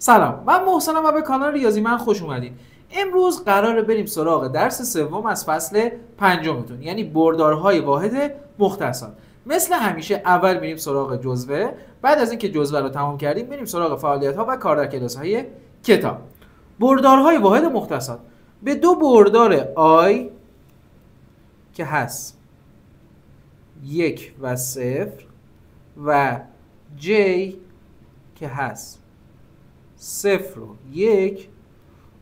سلام، من محسنم و به کانال ریاضی من خوش اومدین. امروز قراره بریم سراغ درس سوم از فصل پنجمتون، یعنی بردارهای واحد مختصات. مثل همیشه اول میریم سراغ جزوه، بعد از اینکه جزوه رو تمام کردیم میریم سراغ فعالیت ها و کار در کلاس های کتاب. بردارهای واحد مختصات به دو بردار آی که هست 1 و 0 و J که هست 0 و 1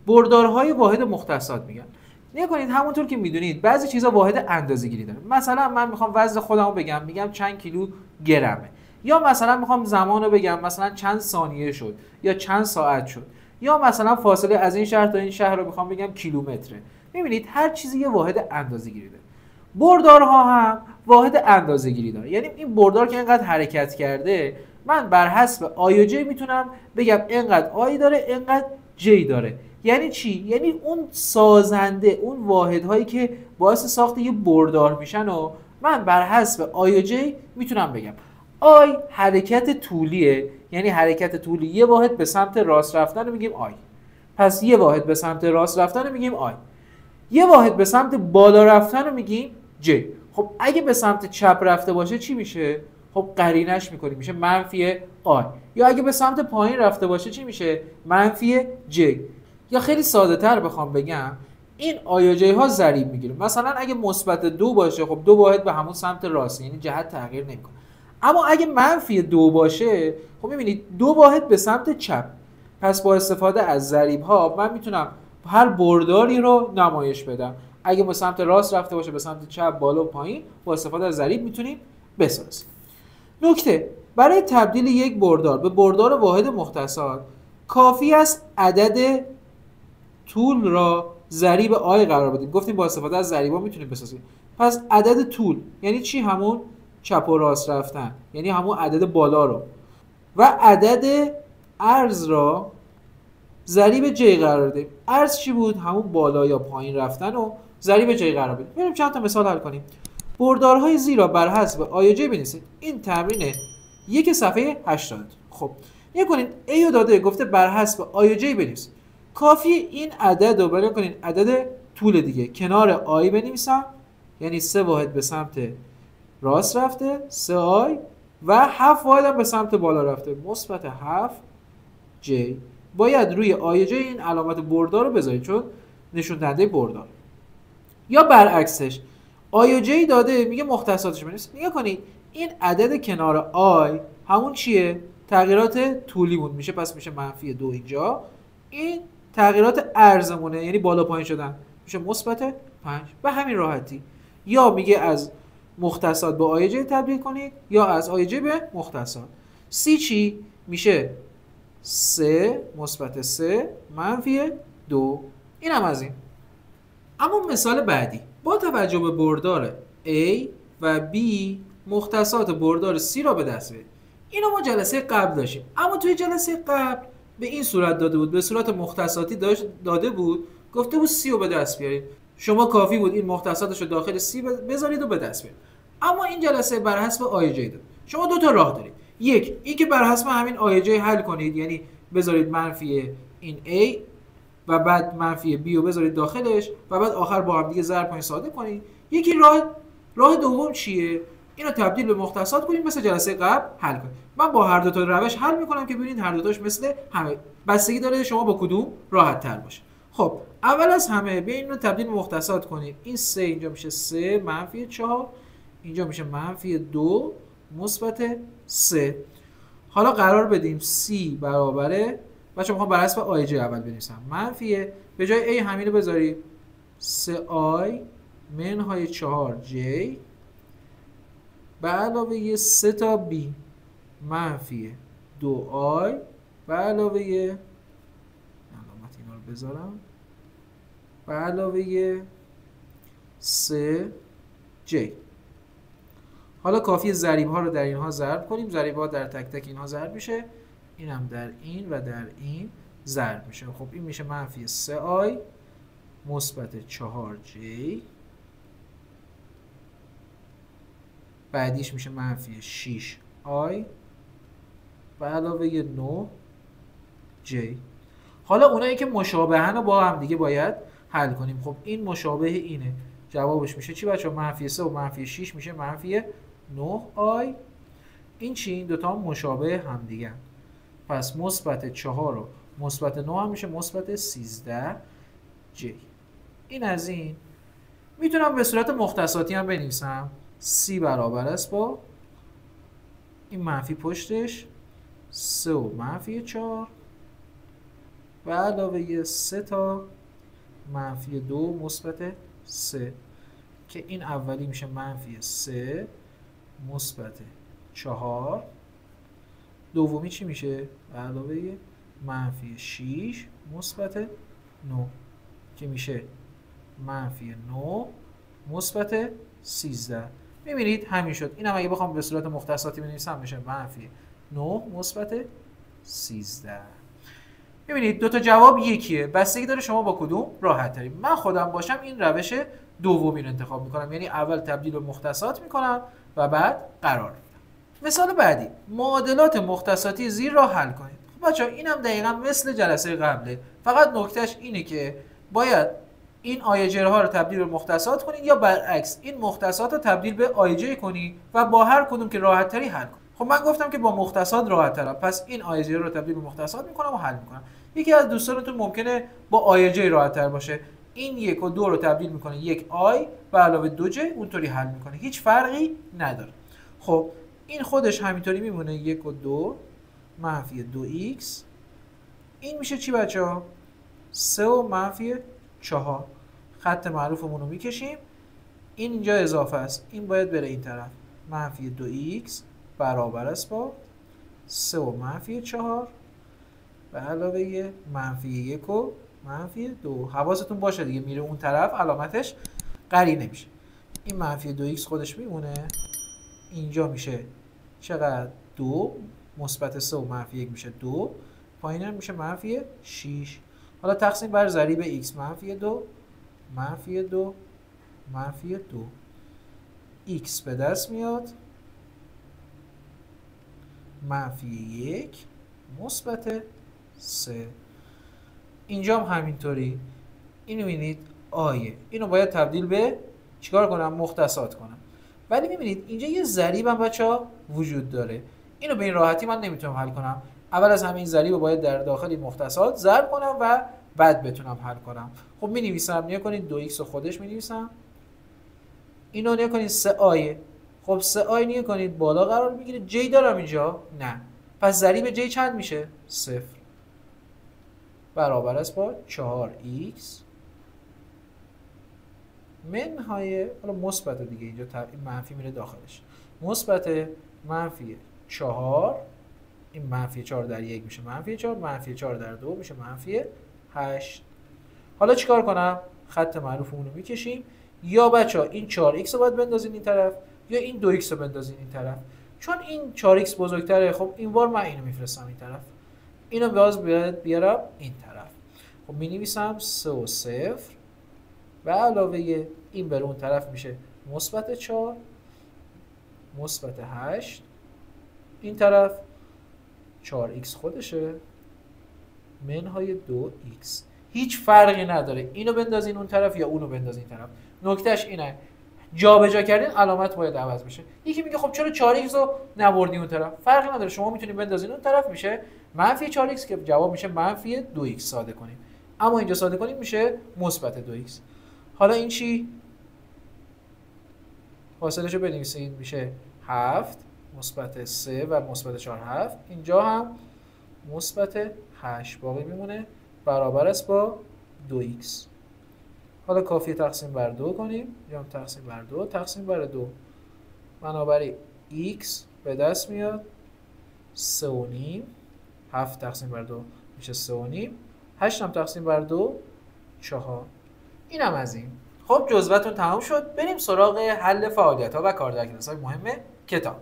بردارهای واحد مختصات میگن. نگاه کنید، همونطور که میدونید بعضی چیزا واحد اندازه‌گیری داره. مثلا من میخوام وزن خودمو بگم، میگم چند کیلو گرمه. یا مثلا میخوام زمانو بگم، مثلا چند ثانیه شد یا چند ساعت شد. یا مثلا فاصله از این شهر تا این شهر رو میخوام بگم کیلومتره. میبینید هر چیزی یه واحد اندازه‌گیری داره. بردارها هم واحد اندازه‌گیری داره. یعنی این بردار که اینقدر حرکت کرده، من بر حسب آی و جی میتونم بگم اینقدر آی داره اینقدر جی داره. یعنی چی؟ یعنی اون سازنده، اون واحدهایی که باعث ساخت یه بردار میشن و من بر حسب آی و جی میتونم بگم. آی حرکت طولیه، یعنی حرکت طولی یه واحد به سمت راست رفتن رو میگیم آی. پس یه واحد به سمت راست رفتن رو میگیم آی. یه واحد به سمت بالا رفتن رو میگیم جی. خب اگه به سمت چپ رفته باشه چی میشه؟ خب قرینش میکنیم، میشه منفی آی. یا اگه به سمت پایین رفته باشه چی میشه؟ منفی جی. یا خیلی ساده تر بخوام بگم، این آی و جی ها ضریب میگیره. مثلا اگه مثبت 2 باشه، خب دو واحد به همون سمت راست، یعنی جهت تغییر نمیکنه. اما اگه منفی 2 باشه، خب میبینید دو واحد به سمت چپ. پس با استفاده از ضریب ها من میتونم هر برداری رو نمایش بدم. اگه به سمت راست رفته باشه، به سمت چپ، بالا و پایین، با استفاده از ضریب میتونیم بسازیم. نکته: برای تبدیل یک بردار به بردار واحد مختصات کافی است عدد طول را ضریب آی قرار بدیم. گفتیم با استفاده از ضریبا میتونیم بسازیم. پس عدد طول یعنی چی؟ همون چپ و راست رفتن، یعنی همون عدد بالا رو، و عدد عرض را ضریب جی قرار بدیم. عرض چی بود؟ همون بالا یا پایین رفتن و ضریب جی قرار بدیم. بریم چند تا مثال حل کنیم. بردارهای زی را بر حسب آی و جی بنویسید. این تمرین یک صفحه 80. خب نگاه کنید، A رو داده، گفته بر حسب آی و جی بنویسید. کافی این عدد رو برای کنید عدد طول دیگه کنار آی بنویسم، یعنی 3 واحد به سمت راست رفته 3 آی و 7 واحد هم به سمت بالا رفته مثبت 7 جی. باید روی آی جی این علامت بردار رو بذارید چون نشون دهنده بردار. یا برعکسش، آی و جی داده، میگه مختصاتش بنویسید. نگاه کنید این عدد کنار آی همون چیه؟ تغییرات طولیمون میشه، پس میشه منفی 2 اینجا. این تغییرات عرضمونه، یعنی بالا پایین شدن، میشه مثبت 5. به همین راحتی. یا میگه از مختصات به آی جی تبدیل کنید یا از آی جی به مختصات. سی چی میشه؟ 3 مثبت 3 منفی 2. این هم از این. اما مثال بعدی، با توجه به بردار A و B مختصات بردار C را به دست بیارید. اینو ما جلسه قبل داشتیم، اما توی جلسه قبل به این صورت داده بود، به صورت مختصاتی داده بود، گفته بود C رو به دست بیارید. شما کافی بود این مختصاتش رو داخل C بذارید و به دست بیارید. اما این جلسه بر حسب آی جی داد. شما دو تا راه دارید. یک، این که بر حسب همین آی جی حل کنید، یعنی بذارید منفی این A و بعد منفی B رو بذارید داخلش و بعد آخر با هم دیگه ضرب کنید ساده کنید. یکی راه دوم چیه؟ اینو تبدیل به مختصات کنید، مثل جلسه قبل حل کنید. من با هر دو تا روش حل میکنم که ببینید هر دو تاش مثل همه، بستگی داره شما با کدوم راحت تر باشه. خب اول از همه بیاین اینو تبدیل به مختصات کنید. این 3 اینجا میشه 3 منفی 4، اینجا میشه منفی 2 مثبت 3. حالا قرار بدیم C برابره، بچه میخوام بر حسب آی جی اول بنویسم، منفیه، به جای A همین رو بذاریم 3i منهای 4j به علاوه 3 تا b منفی 2i به علاوه علامت اینا رو بذارم به علاوه 3j. حالا کافیه ضریب ها رو در اینها ضرب کنیم. ضریب ها در تک تک اینها ضرب میشه، این هم در این و در این ضرب میشه. خب این میشه منفی 3i مثبت 4j، بعدیش میشه منفی 6i به علاوه 9 J. حالا اونایی که مشابهن رو با هم دیگه باید حل کنیم. خب این مشابه اینه، جوابش میشه چی بچه ها؟ منفی 3 و منفی 6 میشه منفی 9i. این چی؟ این دوتا هم مشابه هم دیگه، پس مثبت 4 و مثبت 9 هم میشه مثبت 13j. این از این. میتونم به صورت مختصاتی هم بنویسم c برابر است با این منفی پشتش 3 و منفی 4 و علاوه 3 تا منفی 2 مثبت 3 که این اولی میشه منفی 3 مثبت 4، دومی چی میشه؟ علاوه منفی 6 مثبت 9 که میشه منفی 9 مثبت 13. میبینید همین شد. اینم اگه بخوام به صورت مختصاتی بنویسم میشه منفی 9 مثبت 13. میبینید دو تا جواب یکیه، بستگی داره شما با کدوم راحت ترین. من خودم باشم این روش دومی رو انتخاب میکنم، یعنی اول تبدیل به مختصات میکنم و بعد قرار میدم. مثال بعدی، معادلات مختصاتی زیر را حل کنید. خب بچه‌ها اینم دقیقاً مثل جلسه قبله، فقط نکتهش اینه که باید این آیجر ها رو تبدیل به مختصات کنید یا برعکس این مختصات رو تبدیل به آیجر کنید و با هر کدوم که راحت تری حل کنید. خب من گفتم که با مختصات راحت ترم، پس این آیجر رو تبدیل به مختصات میکنم و حل میکنم. یکی از دوستانتون ممکنه با آیجر راحت تر باشه، این 1 و 2 رو تبدیل میکنه یک آی و علاوه 2j اونطوری حل میکنه، هیچ فرقی نداره. خب این خودش همینطوری میمونه 1 و 2 منفی 2x. این میشه چی بچه ها؟ 3 و منفی 4. خط معروفمون رو میکشیم، این اینجا اضافه است، این باید بره این طرف. منفی 2x برابر است با 3 و منفی 4 و علاوه منفی 1 و منفی 2. حواستون باشه دیگه، میره اون طرف علامتش قرینه میشه. این منفی 2x خودش میمونه، اینجا میشه چقدر؟ 2 مثبت 3 و منفی 1 میشه 2، پایین هم میشه منفی 6. حالا تقسیم بر ضریب x منفی 2 منفی 2 منفی 2 x به دست میاد منفی 1 مثبت 3. اینجا هم همینطوری. اینو میبینید آیه، اینو باید تبدیل به چیکار کنم؟ مختصات کنم. ولی میبینید اینجا یه ضریب هم بچه‌ها وجود داره، اینو به این راحتی من نمیتونم حل کنم. اول از همه این ضریب رو باید در داخل مختصات ضرب کنم و بعد بتونم حل کنم. خب مینویسم، نیا کنید 2x رو خودش مینویسم، اینو نیا کنید 3i. خب 3i نیا کنید بالا قرار میگیره، j دارم اینجا؟ نه. پس ضریب j چند میشه؟ 0 برابر است با 4x منهای، حالا مثبت دیگه اینجا منفی میره داخلش، مثبت منفی 4. این منفی 4 در 1 میشه منفی 4، منفی 4 در 2 میشه منفی 8. حالا چیکار کنم؟ خط معروفمون رو میکشیم، یا بچه ها این 4x رو باید بندازین این طرف یا این 2x رو بندازین این طرف. چون این 4x بزرگتره، خب این بار من اینو میفرستم این طرف، اینو باز بیارم این طرف. خب مینویسم 3 و 0 و علاوه این بر اون طرف میشه مثبت 4 مثبت 8، این طرف 4x خودشه منهای 2x. هیچ فرقی نداره اینو بندازین اون طرف یا اونو بندازین این طرف. نکتهش اینه جابجا کردین علامت باید عوض بشه. یکی میگه خب چرا 4x رو نبردی اون طرف؟ فرقی نداره، شما میتونید بندازین اون طرف، میشه منفی 4x که جواب میشه منفی 2x. ساده کنیم، اما اینجا ساده کنیم میشه مثبت 2x. حالا این چی؟ فاصله‌شو بنویسید، میشه 7 مثبت 3 و مثبت 4 7. اینجا هم مثبت 8 باقی میمونه برابر است با 2x. حالا کافیه تقسیم بر 2 کنیم، یا تقسیم بر 2 تقسیم بر 2، بنابراین x به دست میاد 3 و نیم. 7 تقسیم بر 2 میشه 3 و نیم. 8 هم تقسیم بر 2 4. اینم از این. خب جزوه‌تون تمام شد، بریم سراغ حل فعالیت‌ها و کار در کلاس‌های مهم کتاب.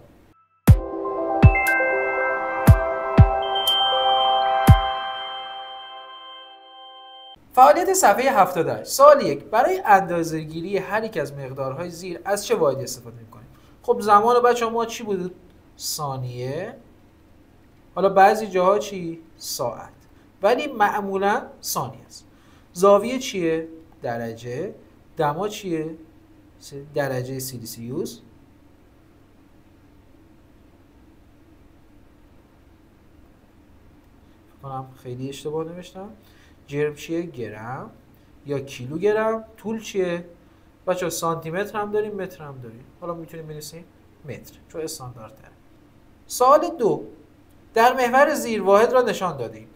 فعالیت صفحه 78. سوال 1. برای اندازه‌گیری هر یک از مقدارهای زیر از چه واحدی استفاده می‌کنیم؟ خب زمان بچه‌ها ما چی بود؟ ثانیه. حالا بعضی جاها چی؟ ساعت. ولی معمولا ثانیه است. زاویه چیه؟ درجه. دما چیه؟ درجه سیلیسیوس. کنم خیلی اشتباه نوشتم. جرم چیه؟ گرم یا کیلوگرم. طول چیه؟ بچه سانتی متر هم داریم، متر هم داریم. حالا میتونیم بنویسیم متر چون استانداردتره. سوال 2. در محور زیر واحد را نشان دادیم.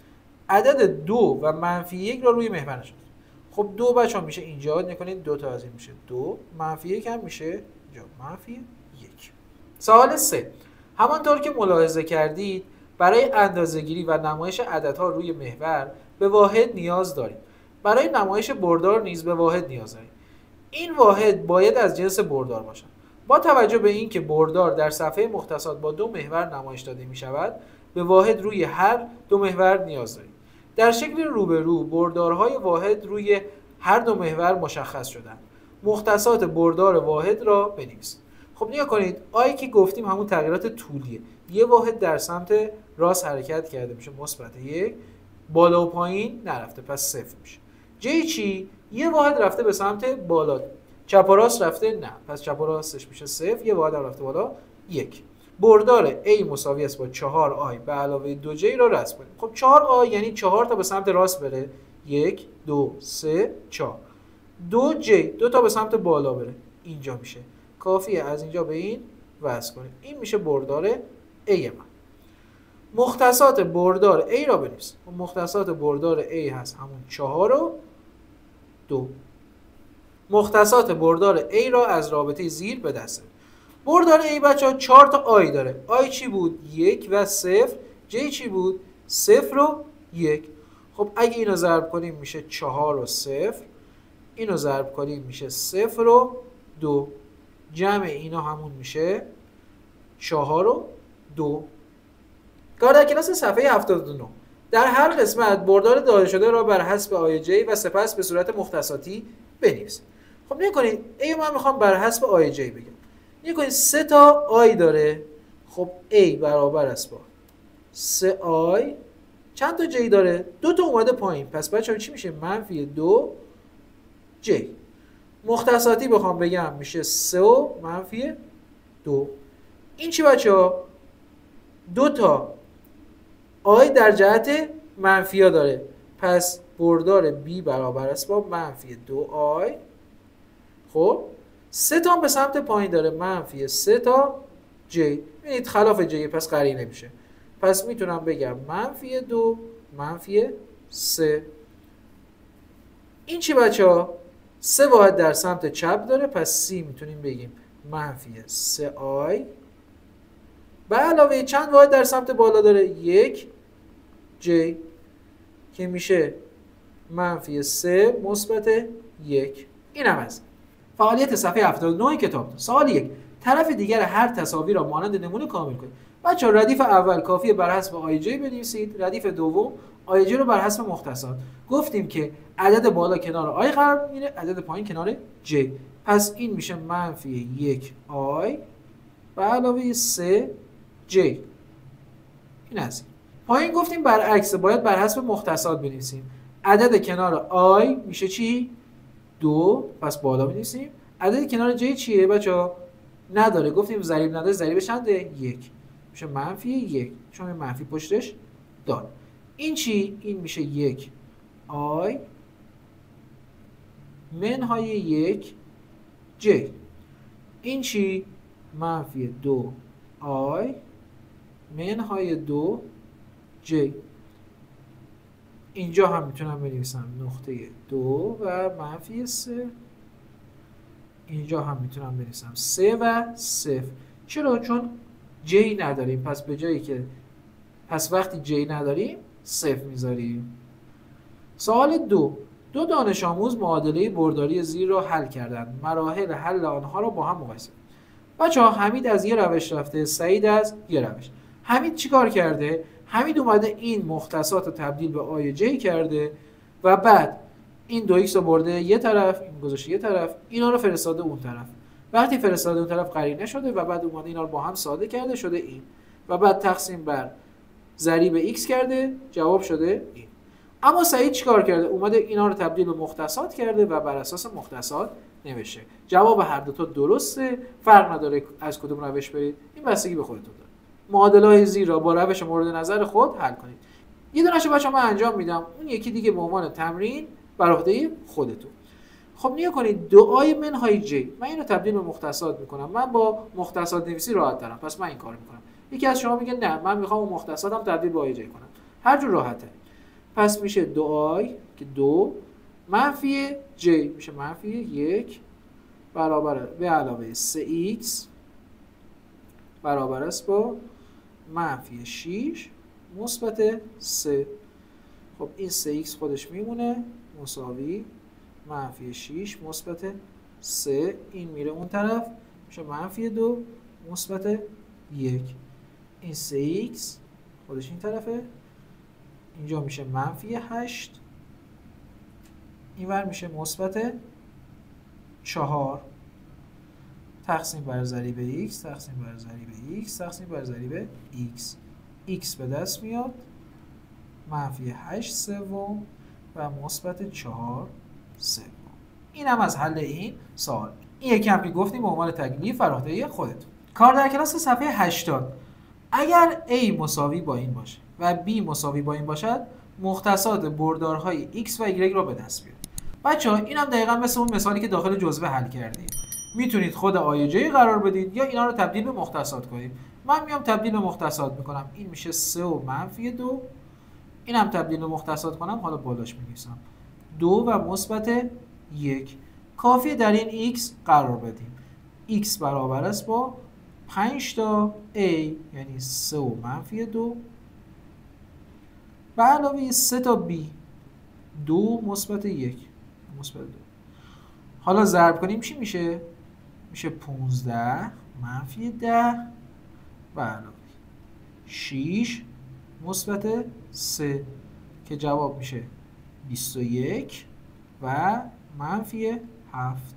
عدد 2 و منفی 1 را روی محور نشان دادیم. خب 2 بچه ها میشه اینجا نکنید 2 تا از این میشه 2، منفی 1 هم میشه اینجا منفی 1. سوال 3. همانطور که ملاحظه کردید برای اندازه‌گیری و نمایش عددها روی محور به واحد نیاز داریم. برای نمایش بردار نیز به واحد نیاز داریم. این واحد باید از جنس بردار باشد. با توجه به اینکه بردار در صفحه مختصات با 2 محور نمایش داده می شود، به واحد روی هر 2 محور نیاز داریم. در شکل روبرو بردارهای واحد روی هر 2 محور مشخص شدند. مختصات بردار واحد را بنویسید. خب نگاه کنید، آی که گفتیم همون تغییرات طولیه. یه واحد در سمت راست حرکت کرده میشه مثبت 1، بالا و پایین نرفته پس 0 میشه. جی چی؟ یه واحد رفته به سمت بالا، چپ و راست رفته نه، پس چپ و راستش میشه 0. یه واحد رفته بالا 1. بردار A مساوی است با 4i به علاوه 2j را رسم کنیم. خب 4i یعنی 4 تا به سمت راست بره، 1 2 3 4. 2j 2 تا به سمت بالا بره، اینجا میشه. کافیه از اینجا به این وصل کنیم. این میشه بردار A من. مختصات بردار A را بنویسیم. مختصات بردار A هست همون 4 و 2. مختصات بردار A را از رابطه زیر به دست بیارید. بردار A بچه‌ها 4 تا آی داره. آی چی بود؟ 1 و 0. J چی بود؟ 0 و 1. خب اگه اینو ضرب کنیم میشه 4 و 0. اینو ضرب کنیم میشه 0 و 2. جمع اینا همون میشه 4 و 2. کار در کلاس صفحه 79. در هر قسمت بردار داده شده را بر حسب آی جی و سپس به صورت مختصاتی بنویسید. خب نگاه کنید، A من میخوام بر حسب آی جی بگم. نگاه کنید 3 تا آی داره. خب A برابر است با 3 آی. چند تا جی داره؟ 2 تا اومده پایین. پس بچه‌ها چی میشه؟ منفی 2 جی. مختصاتی بخوام بگم میشه 3 و منفی 2. این چی بچه‌ها؟ 2 تا آی در جهت منفی ها داره. پس بردار B برابر است با منفی 2 آی. خب 3 تا به سمت پایین داره، منفی 3 تا J. ببینید خلاف J پس قرینه میشه. پس میتونم بگم منفی 2 منفی 3. این چی بچه ها؟ 3 واحد در سمت چپ داره، پس C میتونیم بگیم منفی 3 آی به علاوه چند واحد در سمت بالا داره؟ 1 J که میشه منفی 3 مثبت 1. این هم از فعالیت صفحه 79 کتاب. سوال 1. طرف دیگر هر تساوی را مانند نمونه کامل کنید. بچه‌ها ردیف اول کافیه بر حسب آی جی بنویسید. ردیف دوم آی جی رو بر حسب مختصات. گفتیم که عدد بالا کنار آی قرار میگیره، عدد پایین کنار جی. پس این میشه منفی 1 آی به علاوه 3 جی. این از پایین گفتیم برعکس، باید بر حسب مختصات بنویسیم. عدد کنار آی میشه چی؟ 2. پس بالا بنویسیم. عدد کنار جی چیه بچه‌ها؟ نداره. گفتیم ضریب نداره، ضریبش چنده؟ 1. میشه منفی 1 چون منفی پشتش داره. این چی؟ این میشه 1 آی منهای 1 جی. این چی؟ منفی 2 آی منهای 2 جی. اینجا هم میتونم بنویسم نقطه 2 و منفی 3. اینجا هم میتونم بنویسم 3 و 0. چرا؟ چون جی نداریم. پس به جایی که وقتی جی نداریم 0 میذاریم. سوال 2. دو دانش آموز معادله برداری زیر را حل کردند. مراحل حل آنها را با هم مقایسه کنید. بچه‌ها حمید از یه روش رفته، سعید از یه روش. حمید چیکار کرده؟ حمید اومده این مختصات رو تبدیل به آی جی کرده و بعد این 2x رو برده یه طرف، این گذاشته یه طرف، اینا رو فرستاده اون طرف. وقتی فرستاده اون طرف قرینه شده و بعد اومده اینا رو با هم ساده کرده شده این و بعد تقسیم بر ضریب x کرده، جواب شده این. اما سعید چیکار کرده؟ اومده اینا رو تبدیل به مختصات کرده و بر اساس مختصات نوشته. جواب هر دو تا درسته، فرق نداره از کدوم روش برید، این بستگی به خودتون داره. معادله‌های زیر را با روش مورد نظر خود حل کنید. یه دونه‌شو بچه‌ها من انجام میدم، اون یکی دیگه به عنوان تمرین بر عهده خودتون. خب نیا کنید دعای منهای جی، من اینو تبدیل به مختصات میکنم. من با مختصات نویسی راحت ترم، پس من این کارو میکنم. یکی از شما میگه نه من میخوام اون مختصاتم تبدیل به آی جی کنم، هر جور راحته. پس میشه دعای که 2 منفی جی میشه منفی 1 برابر به علاوه 3x برابر است با منفی 6 مثبت 3. خب این 3x خودش میمونه مساوی منفی 6 مثبت 3، این میره اون طرف میشه منفی 2 مثبت 1. این 3x خودش این طرفه، اینجا میشه منفی 8، این ور میشه مثبت 4 تقسیم بر ضریب x تقسیم بر ضریب x تقسیم بر ضریب x. x به دست میاد منفی 8 سوم و مثبت 4 سوم. این هم از حل این سوال. این یکی هم که گفتیم به عنوان تکلیف بر عهده خودتون. کار در کلاس صفحه 80. اگر a مساوی با این باشه و b مساوی با این باشد، مختصات بردارهای x و y را به دست بیارید. بچه‌ها این هم دقیقاً مثل اون مثالی که داخل جزوه حل کردیم. میتونید خود آی جی قرار بدید یا اینا رو تبدیل به مختصات کنید. من میام تبدیل به مختصات میکنم. این میشه 3 و منفی 2. اینم تبدیل به مختصات کنم، حالا بالاش می‌نویسم 2 و مثبت 1. کافیه در این x قرار بدیم. x برابر است با 5 تا a یعنی 3 و منفی 2 به علاوه 3 تا b 2 مثبت 1 مثبت 2. حالا ضرب کنیم چی میشه؟ میشه 15 منفی 10 به علاوه 6 مثبت 3 که جواب میشه 21 و منفی 7.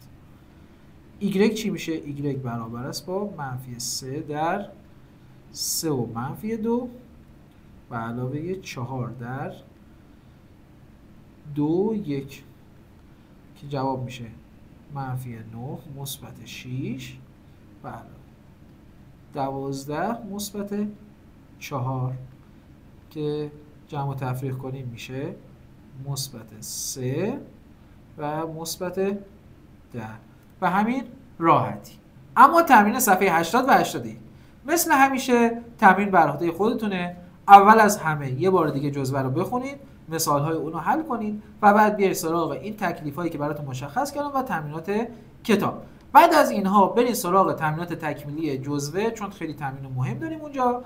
y چی میشه؟ y برابر است با منفی 3 در 3 و منفی 2 به علاوه 4 در 2 1 که جواب میشه منفی 9 مثبت 6 و علاوه 12 مثبت 4 که جمع و تفریق کنیم میشه مثبت 3 و مثبت 10 و همین راحتی. اما تمرین صفحه 80 و 81 مثل همیشه تمرین بر عهده خودتونه. اول از همه یه بار دیگه جزوه رو بخونید، مثال‌های اون رو حل کنید و بعد بیاید سراغ این تکلیفایی که براتون مشخص کردم و تمرینات کتاب. بعد از اینها برید سراغ تمرینات تکمیلی جزوه چون خیلی تمرین مهم داریم اونجا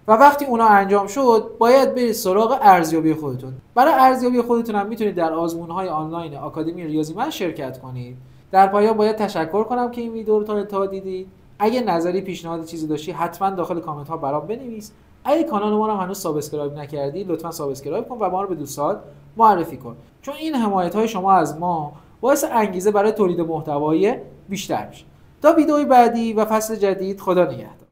و وقتی اونا انجام شد باید برید سراغ ارزیابی خودتون. برای ارزیابی خودتون هم میتونید در آزمون‌های آنلاین آکادمی ریاضی من شرکت کنید. در پایان باید تشکر کنم که این ویدیو رو تا انتها دیدید. اگه نظری، پیشنهاد چیزی داشتی حتما داخل کامنت ها برام بنویس. اگه کانال ما رو هنوز سابسکرایب نکردی لطفا سابسکرایب کن و ما رو به دوستات معرفی کن، چون این حمایت های شما از ما باعث انگیزه برای تولید محتوای بیشتر میشه. تا ویدئوی بعدی و فصل جدید، خدا نگهدار.